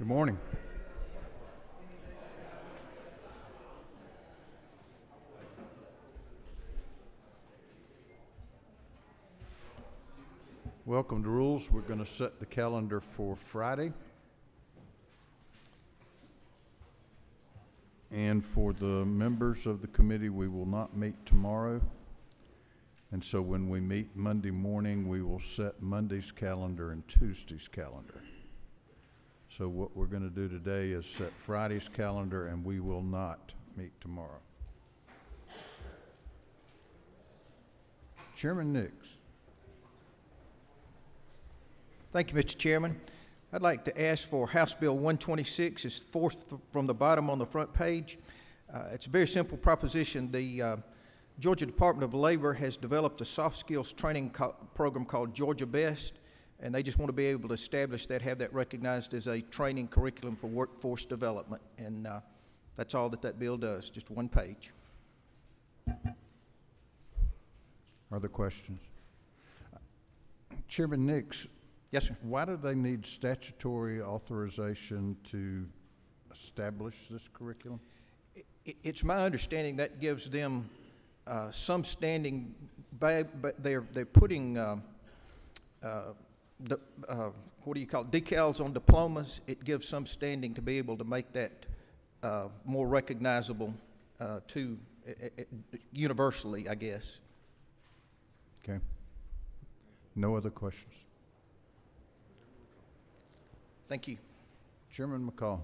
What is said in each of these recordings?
Good morning. Welcome to Rules. We're going to set the calendar for Friday. And for the members of the committee, we will not meet tomorrow. And so when we meet Monday morning, we will set Monday's calendar and Tuesday's calendar. So what we're going to do today is set Friday's calendar, and we will not meet tomorrow. Chairman Nix. Thank you, Mr. Chairman. I'd like to ask for House Bill 126. It's fourth from the bottom on the front page. It's a very simple proposition. The Georgia Department of Labor has developed a soft skills training program called Georgia Best, and they just want to be able to establish that, have that recognized as a training curriculum for workforce development. And that's all that bill does, just one page. Are there questions? Chairman Nix. Yes, sir. Why do they need statutory authorization to establish this curriculum? It's my understanding that gives them some standing, but they're putting what do you call it, decals on diplomas. It gives some standing to be able to make that more recognizable to universally, I guess. Okay. No other questions? Thank you. Chairman McCall.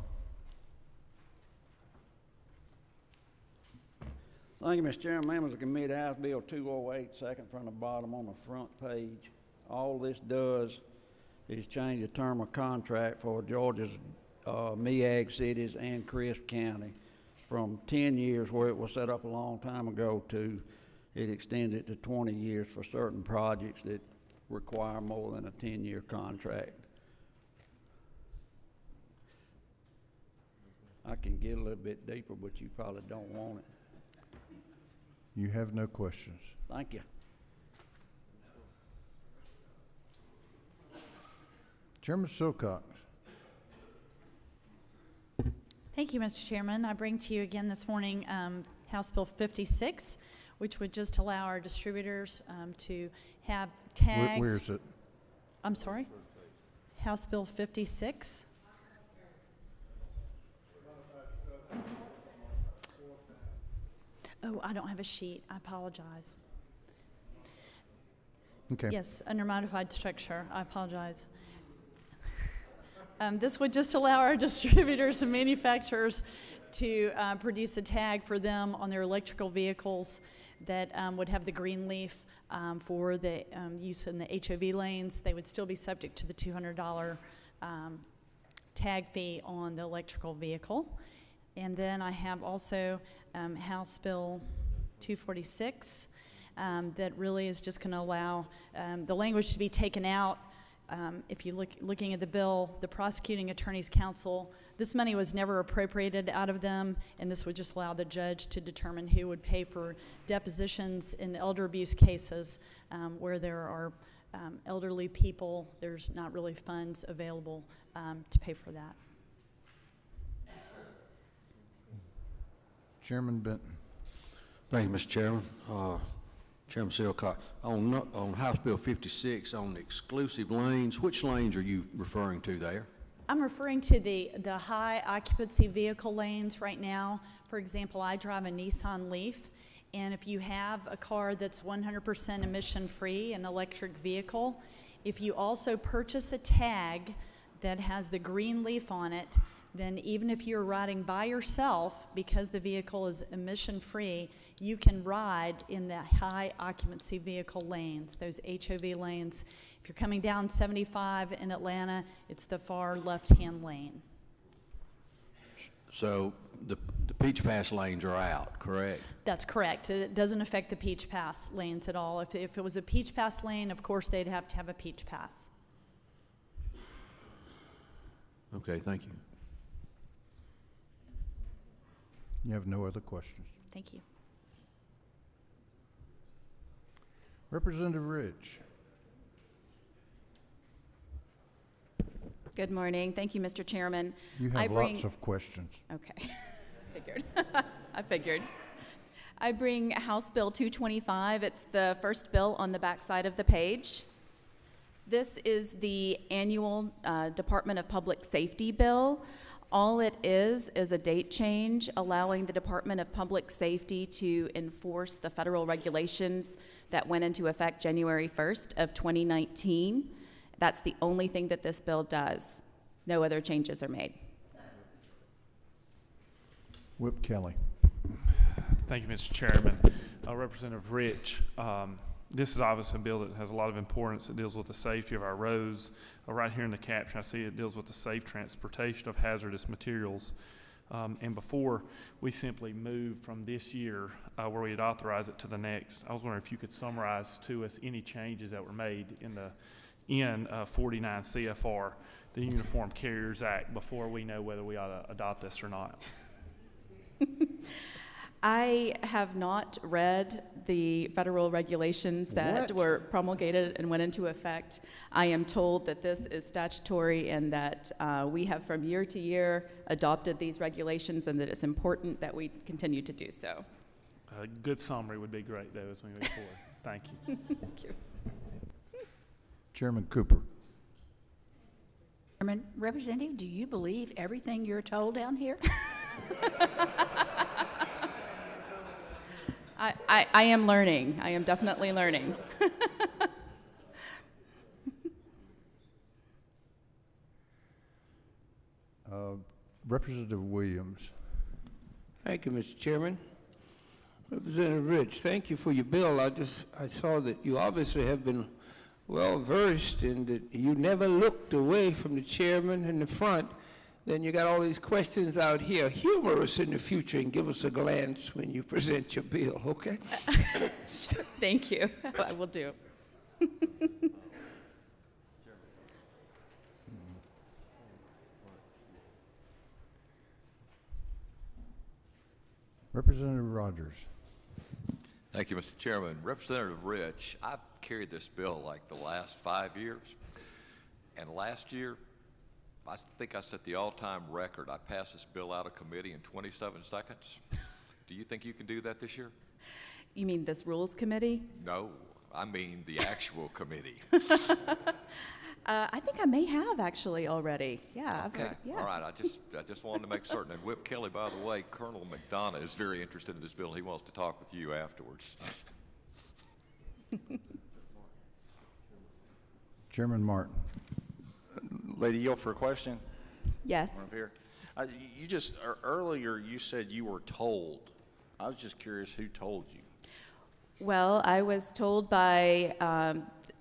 Thank you, Mr. Chairman. Members of the committee, House Bill 208, second from the bottom on the front page. All this does is change the term of contract for Georgia's MEAG cities and Crisp County from 10 years, where it was set up a long time ago, to it extended to 20 years for certain projects that require more than a 10-year contract. I can get a little bit deeper, but you probably don't want it. You have no questions. Thank you. Chairman Silcox. Thank you, Mr. Chairman. I bring to you again this morning House Bill 56, which would just allow our distributors to have tags. Where is it? I'm sorry? House Bill 56. Oh, I don't have a sheet. I apologize. Okay. Yes, under modified structure. I apologize. This would just allow our distributors and manufacturers to produce a tag for them on their electrical vehicles that would have the green leaf for the use in the HOV lanes. They would still be subject to the $200 tag fee on the electrical vehicle. And then I have also House Bill 246 that really is just going to allow the language to be taken out. If you looking at the bill, the Prosecuting Attorney's Council, this money was never appropriated out of them, and this would just allow the judge to determine who would pay for depositions in elder abuse cases where there are elderly people. There's not really funds available to pay for that. Chairman Benton. Thank you, Mr. Chairman. Chairman Silcox, on House Bill 56, on exclusive lanes, which lanes are you referring to there? I'm referring to the high occupancy vehicle lanes right now. For example, I drive a Nissan Leaf, and if you have a car that's 100% emission free, an electric vehicle, if you also purchase a tag that has the green leaf on it, then even if you're riding by yourself, because the vehicle is emission-free, you can ride in the high occupancy vehicle lanes, those HOV lanes. If you're coming down 75 in Atlanta, it's the far left-hand lane. So the Peach Pass lanes are out, correct? That's correct. It doesn't affect the Peach Pass lanes at all. If it was a Peach Pass lane, of course, they'd have to have a Peach Pass. Okay, thank you. You have no other questions. Thank you. Representative Ridge. Good morning. Thank you, Mr. Chairman. You have lots of questions. Okay, figured. I figured. I bring House Bill 225. It's the first bill on the back side of the page. This is the annual Department of Public Safety bill. All it is a date change allowing the Department of Public Safety to enforce the federal regulations that went into effect January 1st of 2019. That's the only thing that this bill does. No other changes are made. Whip Kelly. Thank you, Mr. Chairman. Representative Rich, this is obviously a bill that has a lot of importance. It deals with the safety of our roads. Right here in the caption, I see it deals with the safe transportation of hazardous materials. And before we simply move from this year where we had authorized it to the next, I was wondering if you could summarize to us any changes that were made in 49 CFR, the Uniform Carriers Act, before we know whether we ought to adopt this or not. I have not read the federal regulations that were promulgated and went into effect. I am told that this is statutory and that we have from year to year adopted these regulations and that it's important that we continue to do so. A good summary would be great, though, as we move forward. Thank you. Thank you. Chairman Cooper. Chairman, Representative, do you believe everything you're told down here? I am learning. I am definitely learning. Representative Williams. Thank you, Mr. Chairman. Representative Rich, thank you for your bill. I saw that you obviously have been well versed in that you never looked away from the chairman in the front. Then you got all these questions out here. Humor us in the future and give us a glance when you present your bill, okay? Sure. Thank you. I will do. Representative Rogers. Thank you, Mr. Chairman. Representative Rich, I've carried this bill like the last 5 years, and last year, I think I set the all-time record. I passed this bill out of committee in 27 seconds. Do you think you can do that this year? You mean this Rules Committee? No, I mean the actual committee. I think I may have actually already. Yeah. Okay. Yeah. All right. I just wanted to make certain. And Whip Kelly, by the way, Colonel McDonough is very interested in this bill. He wants to talk with you afterwards. Chairman Martin. Lady, yield for a question? Yes. Up here. You just earlier you said you were told. I was just curious who told you. Well, I was told by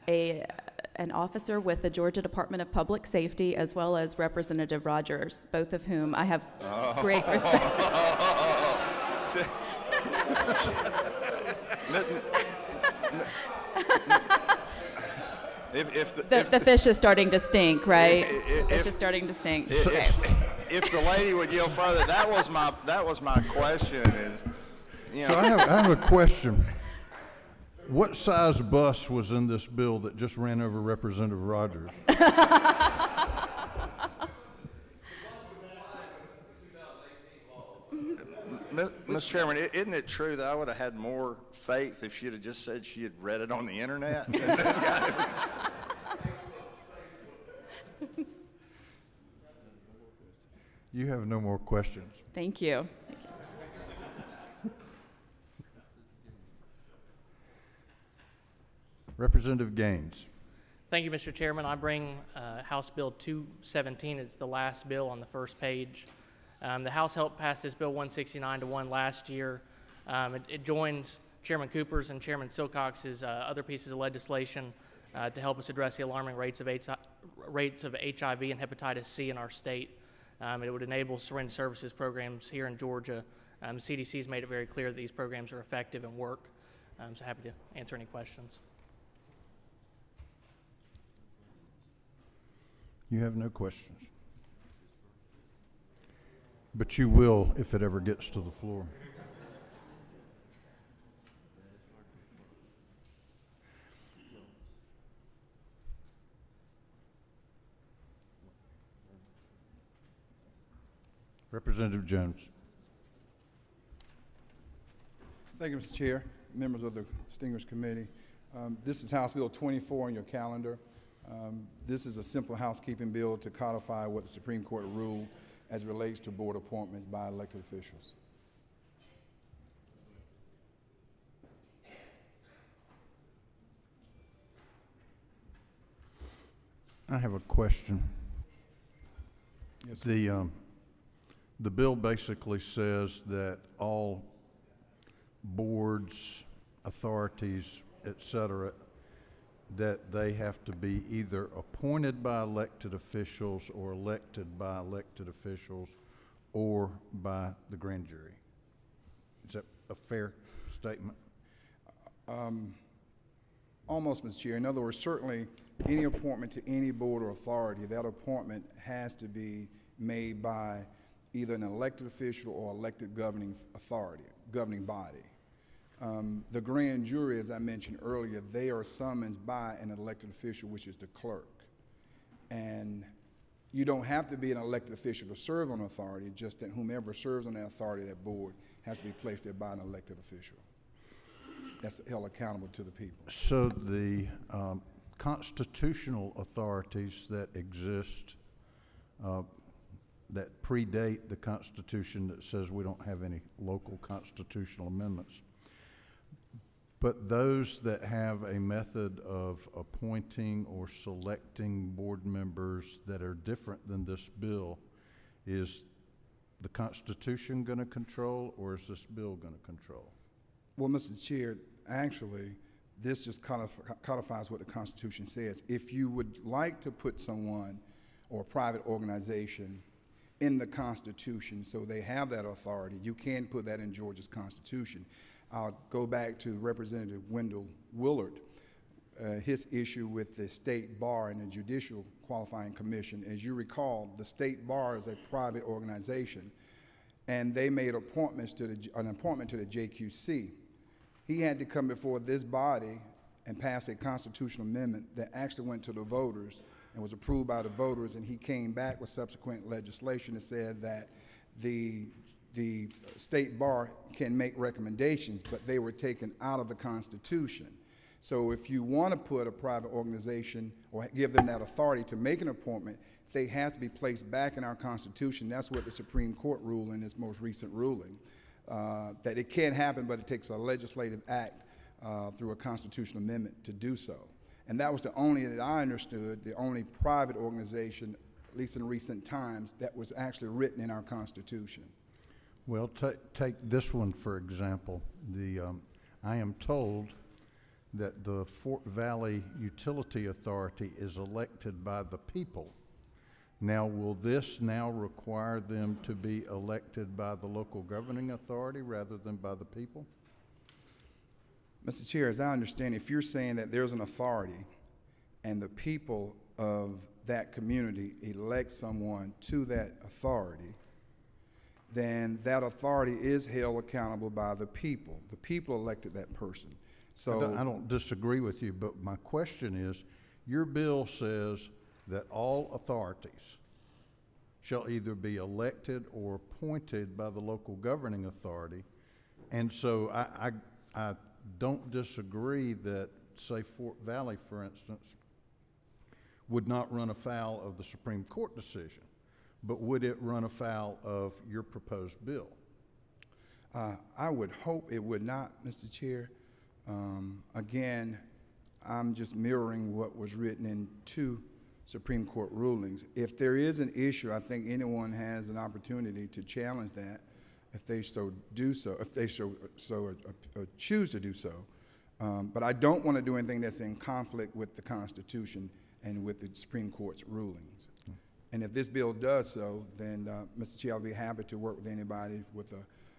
an officer with the Georgia Department of Public Safety as well as Representative Rogers, both of whom I have great respect. The fish is starting to stink, right? Fish is starting to stink. Okay. If the lady would yield further, that was my question. Is, you know. So I have a question. What size bus was in this bill that just ran over Representative Rogers? Mr. Chairman, isn't it true that I would have had more faith if she had just said she had read it on the internet? You have no more questions. Thank you. Representative Gaines. Thank you, Mr. Chairman. I bring House Bill 217. It's the last bill on the first page. The House helped pass this bill 169-1 last year. It joins Chairman Cooper's and Chairman Silcox's other pieces of legislation to help us address the alarming rates of HIV and hepatitis C in our state. It would enable syringe services programs here in Georgia. The CDC has made it very clear that these programs are effective and work. So happy to answer any questions. You have no questions. But you will if it ever gets to the floor. Representative Jones. Thank you, Mr. Chair, members of the Distinguished Committee. This is House Bill 24 on your calendar. This is a simple housekeeping bill to codify what the Supreme Court ruled as it relates to board appointments by elected officials. I have a question. Yes, sir. The bill basically says that all boards, authorities, et cetera, that they have to be either appointed by elected officials or elected by elected officials or by the grand jury. Is that a fair statement? Almost, Mr. Chair. In other words, certainly any appointment to any board or authority, that appointment has to be made by either an elected official or elected governing authority, governing body. The grand jury, as I mentioned earlier, they are summoned by an elected official, which is the clerk. And you don't have to be an elected official to serve on authority, just that whomever serves on that authority, that board, has to be placed there by an elected official that's held accountable to the people. So the constitutional authorities that exist that predate the Constitution that says we don't have any local constitutional amendments, but those that have a method of appointing or selecting board members that are different than this bill, is the Constitution going to control, or is this bill going to control? Well, Mr. Chair, actually, this just codifies what the Constitution says. If you would like to put someone or a private organization in the Constitution so they have that authority, you can put that in Georgia's Constitution. I'll go back to Representative Wendell Willard, his issue with the State Bar and the Judicial Qualifying Commission. As you recall, the State Bar is a private organization, and they made appointments to an appointment to the JQC. He had to come before this body and pass a constitutional amendment that actually went to the voters and was approved by the voters, and he came back with subsequent legislation that said that the State Bar can make recommendations, but they were taken out of the Constitution. So if you want to put a private organization or give them that authority to make an appointment, they have to be placed back in our Constitution. That's what the Supreme Court ruled in its most recent ruling, that it can happen, but it takes a legislative act through a constitutional amendment to do so. And that was the only, that I understood, the only private organization, at least in recent times, that was actually written in our Constitution. Well, take this one, for example. I am told that the Fort Valley Utility Authority is elected by the people. Now, will this now require them to be elected by the local governing authority rather than by the people? Mr. Chair, as I understand, if you're saying that there's an authority and the people of that community elect someone to that authority, then that authority is held accountable by the people. The people elected that person. So I don't disagree with you, but my question is, your bill says that all authorities shall either be elected or appointed by the local governing authority. And so I don't disagree that, say, Fort Valley, for instance, would not run afoul of the Supreme Court decision, but would it run afoul of your proposed bill? I would hope it would not, Mr. Chair. Again, I'm just mirroring what was written in two Supreme Court rulings. If there is an issue, I think anyone has an opportunity to challenge that if they so do so, if they choose to do so. But I don't want to do anything that's in conflict with the Constitution and with the Supreme Court's rulings. And if this bill does so, then, Mr. Chair, I'll be happy to work with anybody with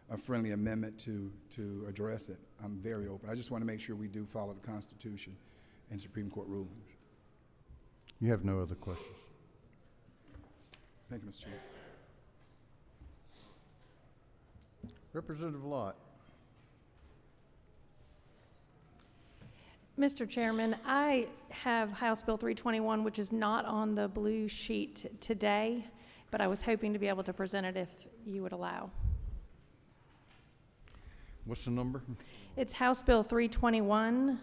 a friendly amendment to address it. I'm very open. I just want to make sure we do follow the Constitution and Supreme Court rulings. You have no other questions? Thank you, Mr. Chair. Representative Lott. Mr. Chairman, I have House Bill 321, which is not on the blue sheet today, but I was hoping to be able to present it if you would allow. What's the number? It's House Bill 321.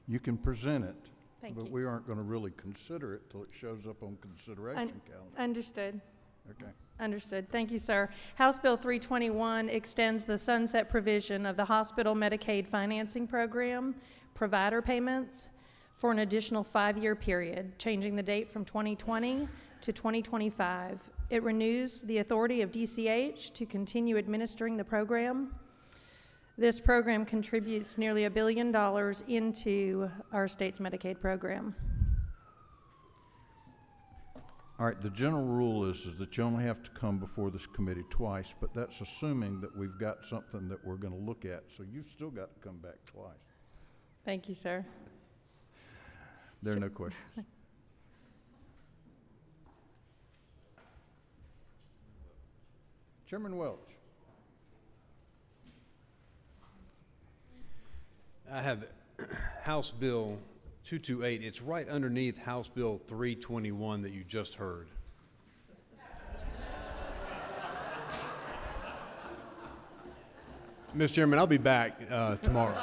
You can present it, Thank but you. we aren't going to really consider it till it shows up on consideration calendar. Understood. Okay. Understood. Thank you, sir. House Bill 321 extends the sunset provision of the hospital Medicaid financing program, provider payments, for an additional 5-year period, changing the date from 2020 to 2025. It renews the authority of DCH to continue administering the program. This program contributes nearly $1 billion into our state's Medicaid program. All right, the general rule is that you only have to come before this committee twice, but that's assuming that we've got something that we're going to look at, so you've still got to come back twice. Thank you, sir. There are no questions. Chairman Welch. I have House Bill 228. It's right underneath House Bill 321 that you just heard. Mr. Chairman, I'll be back tomorrow.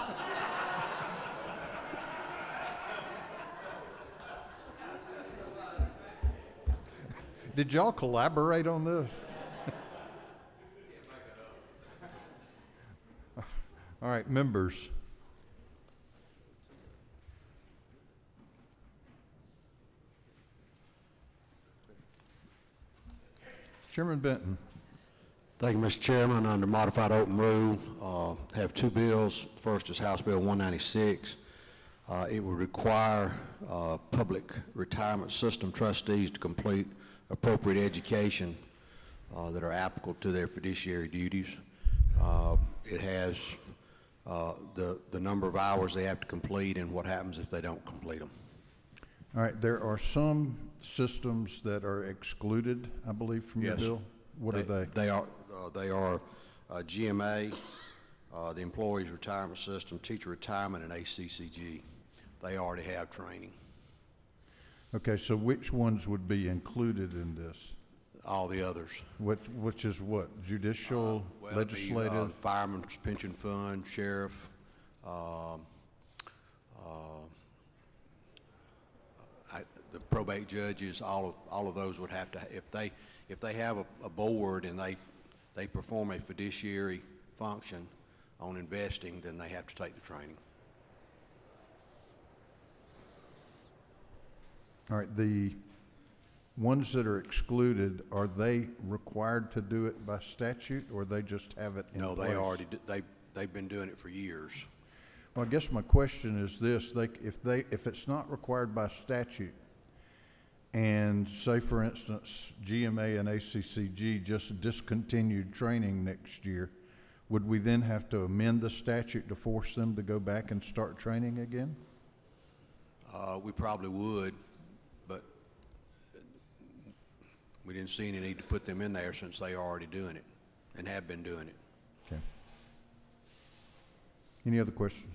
Did y'all collaborate on this? All right, members. Chairman Benton. Thank you, Mr. Chairman. Under modified open rule, have two bills. First is House Bill 196. It would require public retirement system trustees to complete appropriate education that are applicable to their fiduciary duties. It has the number of hours they have to complete and what happens if they don't complete them. All right, there are some systems that are excluded, I believe, from your bill. What are they? They are GMA, the Employees Retirement System, Teacher Retirement, and ACCG. They already have training. Okay, so which ones would be included in this? All the others. Which is what? Judicial, Well, legislative? Fireman's Pension Fund, Sheriff, the probate judges, all of those would have to, if they have a board and they perform a fiduciary function on investing, then they have to take the training. All right, the ones that are excluded, are they required to do it by statute, or they just have it in place? No, they already they've been doing it for years. Well, I guess my question is this: if it's not required by statute, and say, for instance, GMA and ACCG just discontinued training next year, would we then have to amend the statute to force them to go back and start training again? We probably would, but we didn't see any need to put them in there since they are already doing it and have been doing it. Okay. Any other questions?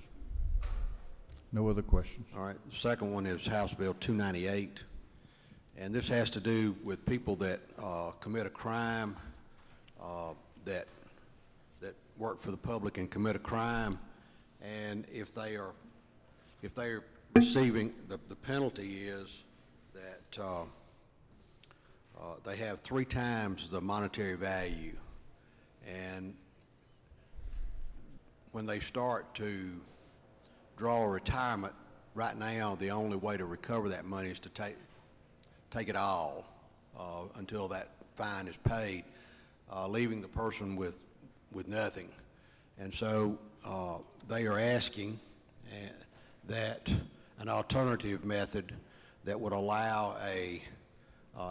No other questions? All right. The second one is House Bill 298. And this has to do with people that commit a crime, that work for the public and commit a crime, and if they are receiving, the penalty is that they have 3 times the monetary value, and when they start to draw a retirement, right now the only way to recover that money is to take it all until that fine is paid, leaving the person with nothing. And so they are asking that an alternative method that would allow a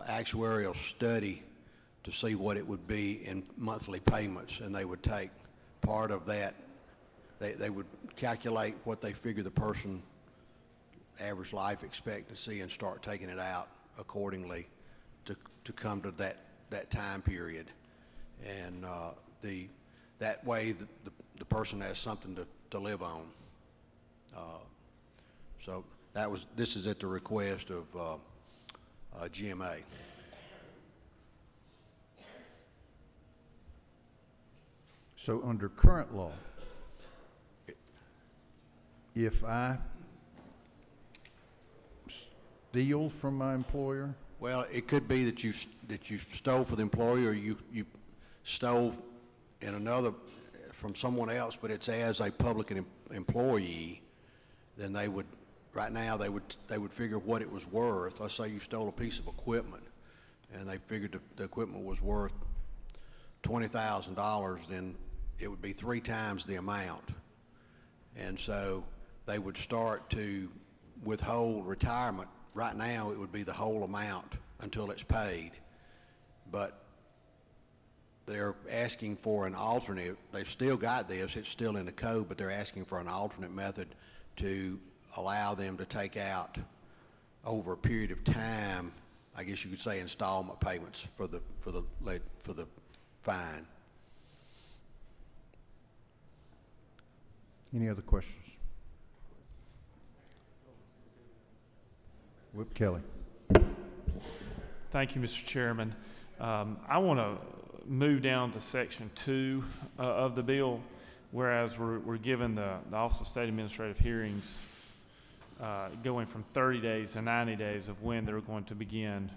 actuarial study to see what it would be in monthly payments, and they would take part of that. They would calculate what they figure the person average life expectancy and start taking it out accordingly to come to that time period. And that way the person has something to live on. So this is at the request of GMA. So under current law, if I steal from my employer? Well, it could be that you stole for the employer, or you stole from someone else, but it's as a public employee. Then right now they would figure what it was worth. Let's say you stole a piece of equipment, and they figured the equipment was worth $20,000. Then it would be 3 times the amount, and so they would start to withhold retirement. Right now, it would be the whole amount until it's paid, but they're asking for an alternate. They've still got this, it's still in the code, but they're asking for an alternate method to allow them to take out over a period of time, I guess you could say, installment payments for the fine. Any other questions? Whip Kelly. Thank you, Mr. Chairman. I want to move down to Section 2 of the bill, whereas we're given the Office of State Administrative Hearings going from 30 days to 90 days of when they're going to begin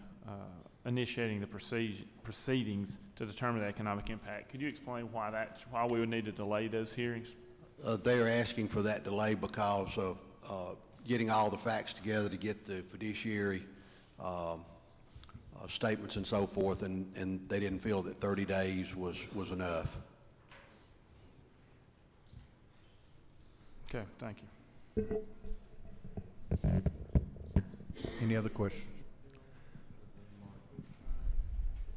initiating the proceedings to determine the economic impact. Could you explain why we would need to delay those hearings? They are asking for that delay because of getting all the facts together to get the fiduciary statements and so forth, and they didn't feel that 30 days was enough. Okay, thank you. Any other questions?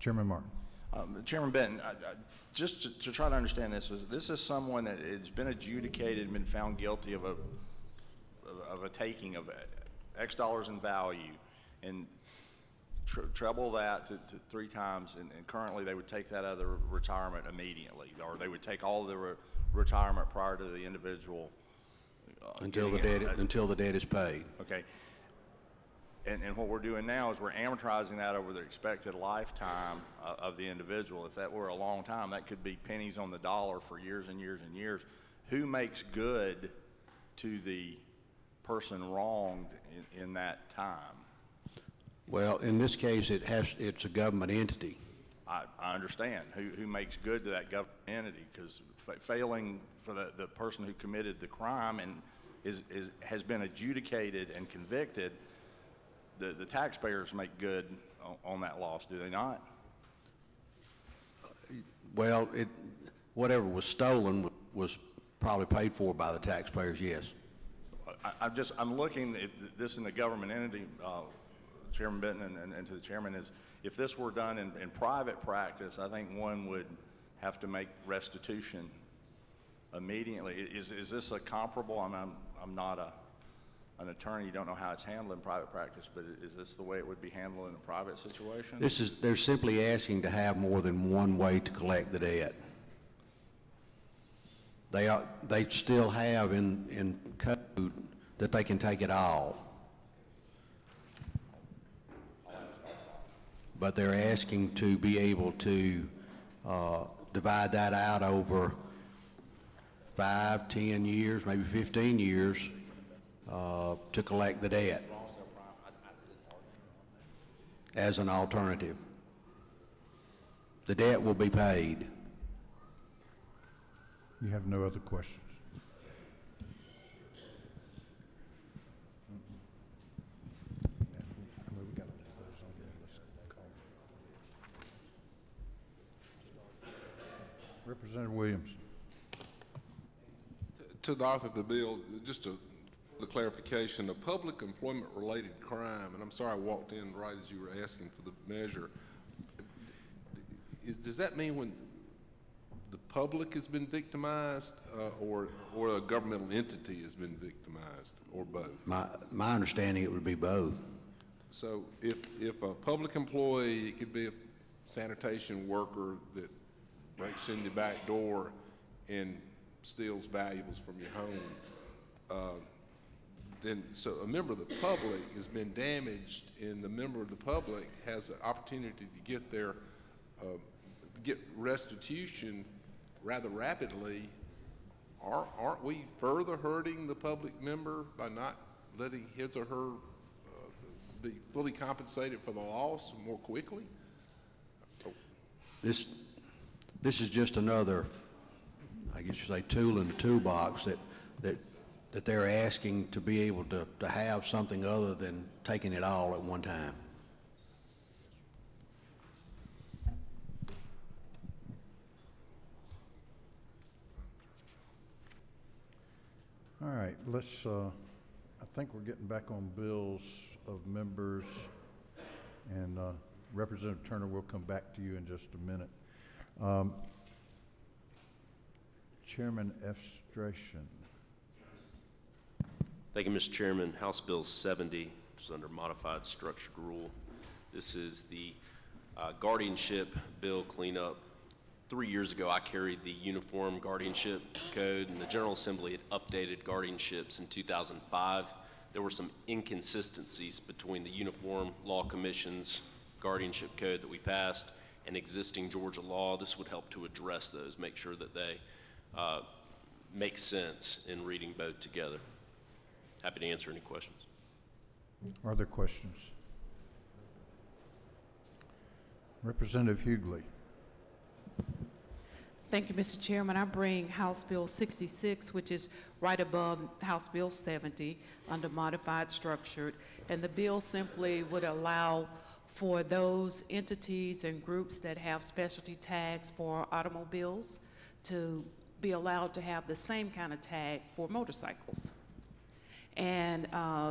Chairman Martin. Chairman Benton, just to try to understand this is someone that has been adjudicated and been found guilty of a taking of X dollars in value, and treble that to 3 times, and currently they would take that out of their retirement immediately, or they would take all of their retirement prior to the individual until the debt is paid. Okay. And what we're doing now is we're amortizing that over the expected lifetime of the individual. If that were a long time, that could be pennies on the dollar for years and years and years. Who makes good to the person wronged in that time? Well, in this case, it's a government entity. I understand who makes good to that government entity, because failing for the person who committed the crime and has been adjudicated and convicted, the taxpayers make good on that loss, do they not? Well, whatever was stolen was probably paid for by the taxpayers, yes. I'm looking at this in the government entity, Chairman Benton, and to the chairman, is if this were done in private practice, I think one would have to make restitution immediately. Is this a comparable? I'm not an attorney. You don't know how it's handled in private practice, but is this the way it would be handled in a private situation? They're simply asking to have more than one way to collect the debt. They still have in code that they can take it all. But they're asking to be able to divide that out over 5, 10 years, maybe 15 years to collect the debt as an alternative. The debt will be paid. You have no other questions? Representative Williams. To the author of the bill, just the clarification, a public employment-related crime, and I'm sorry I walked in right as you were asking for the measure. Does that mean when the public has been victimized, or a governmental entity has been victimized, or both? My understanding, it would be both. So if a public employee, it could be a sanitation worker that breaks in the back door and steals valuables from your home, then so a member of the public has been damaged, and the member of the public has the opportunity to get their get restitution rather rapidly. Aren't we further hurting the public member by not letting his or her be fully compensated for the loss more quickly? This is just another, I guess you say, tool in the toolbox that they're asking to be able to have something other than taking it all at one time. All right, let's, I think we're getting back on bills of members, and Representative Turner, will come back to you in just a minute. Chairman Efstration. Thank you, Mr. Chairman. House Bill 70, which is under modified structured rule. This is the guardianship bill cleanup. 3 years ago, I carried the Uniform Guardianship Code, and the General Assembly had updated guardianships in 2005. There were some inconsistencies between the Uniform Law Commission's guardianship code that we passed and existing Georgia law. This would help to address those, make sure that they make sense in reading both together. Happy to answer any questions. Are there questions? Representative Hughley. Thank you, Mr. Chairman. I bring House Bill 66, which is right above House Bill 70 under modified structured. And the bill simply would allow for those entities and groups that have specialty tags for automobiles to be allowed to have the same kind of tag for motorcycles. And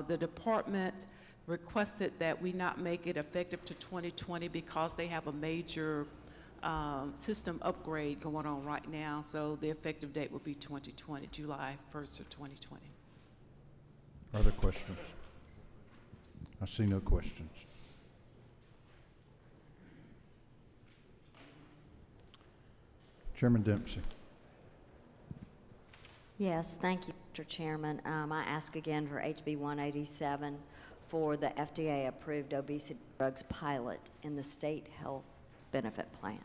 the department requested that we not make it effective to 2020 because they have a major system upgrade going on right now. So the effective date will be 2020, July 1st of 2020. Are there questions? I see no questions. Chairman Dempsey. Yes, thank you, Mr. Chairman. I ask again for HB 187 for the FDA-approved obesity drugs pilot in the state health benefit plan.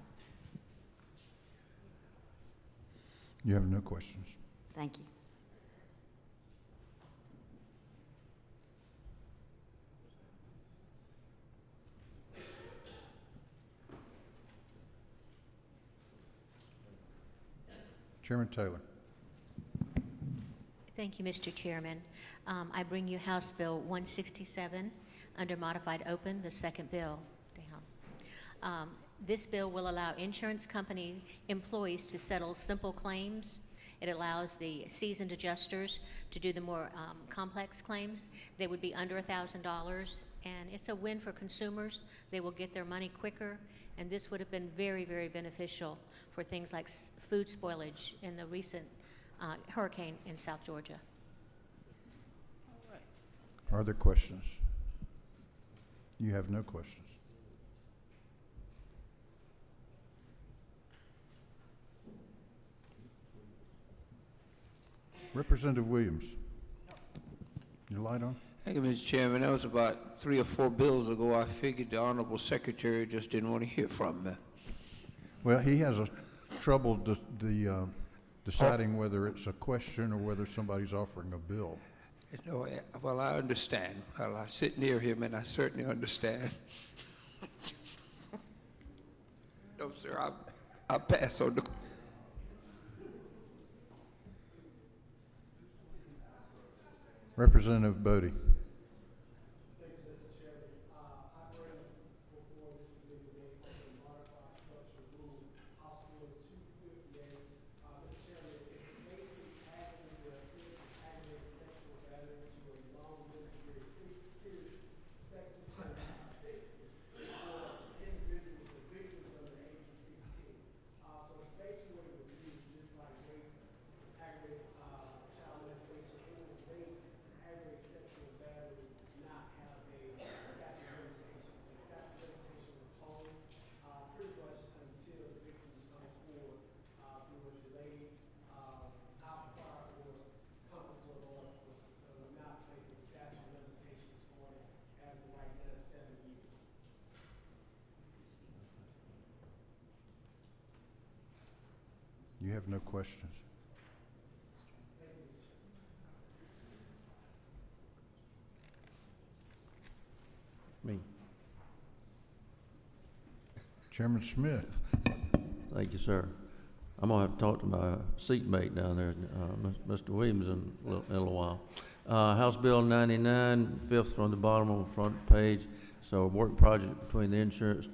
You have no questions. Thank you. Chairman Taylor. Thank you, Mr. Chairman. I bring you House Bill 167 under modified open, the second bill down. This bill will allow insurance company employees to settle simple claims. It allows the seasoned adjusters to do the more complex claims. They would be under $1,000, and it's a win for consumers. They will get their money quicker, and this would have been very, very beneficial for things like food spoilage in the recent hurricane in South Georgia. Are there questions? You have no questions. Representative Williams. Your light on? Thank you, Mr. Chairman. That was about 3 or 4 bills ago. I figured the Honorable Secretary just didn't want to hear from me. Well, he has a trouble deciding whether it's a question or whether somebody's offering a bill. No, well, I understand. Well, I sit near him, and I certainly understand. No, sir, I'll pass on the... Representative Bodie. You have no questions. Me. Chairman Smith. Thank you, sir. I'm gonna have to talk to my seatmate down there, Mr. Williams, in a little while. House Bill 99, fifth from the bottom on the front page. So a work project between the insurance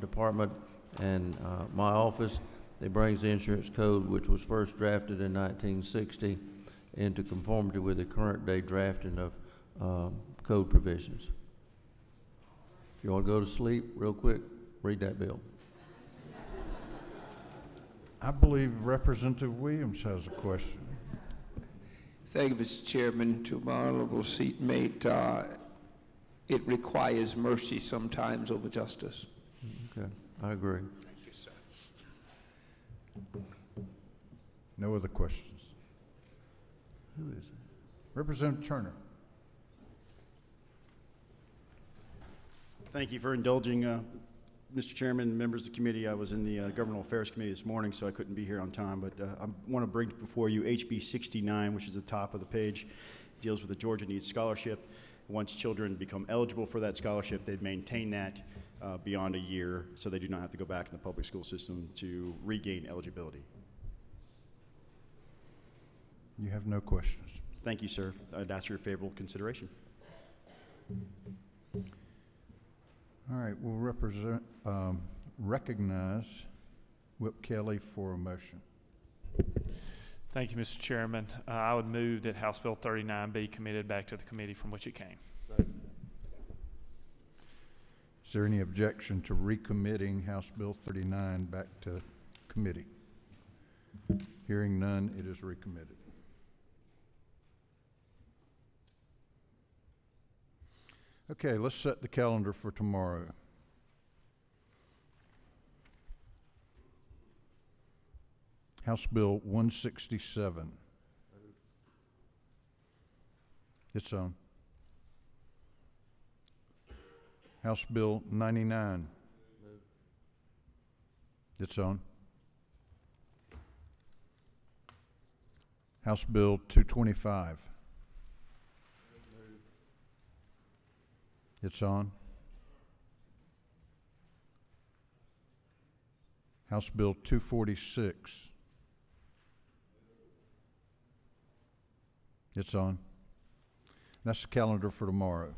department and my office. It brings the insurance code, which was first drafted in 1960, into conformity with the current day drafting of code provisions. If you want to go to sleep real quick, read that bill. I believe Representative Williams has a question. Thank you, Mr. Chairman. To my honorable seatmate, it requires mercy sometimes over justice. Okay, I agree. Thank you, sir. No other questions. Who is it? Representative Turner. Thank you for indulging, Mr. Chairman, members of the committee. I was in the Governmental Affairs Committee this morning, so I couldn't be here on time, but I want to bring before you HB 69, which is the top of the page. It deals with the Georgia Needs Scholarship. Once children become eligible for that scholarship, they'd maintain that beyond a year, so they do not have to go back in the public school system to regain eligibility. You have no questions. Thank you, sir. I'd ask for your favorable consideration. All right, we'll recognize Whip Kelly for a motion. Thank you, Mr. Chairman. I would move that House Bill 39 be committed back to the committee from which it came. Is there any objection to recommitting House Bill 39 back to committee? Hearing none, it is recommitted. Okay, let's set the calendar for tomorrow. House Bill 167. It's on. House Bill 99. It's on. House Bill 225. It's on. House Bill 246. It's on. That's the calendar for tomorrow.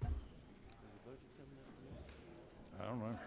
I don't know.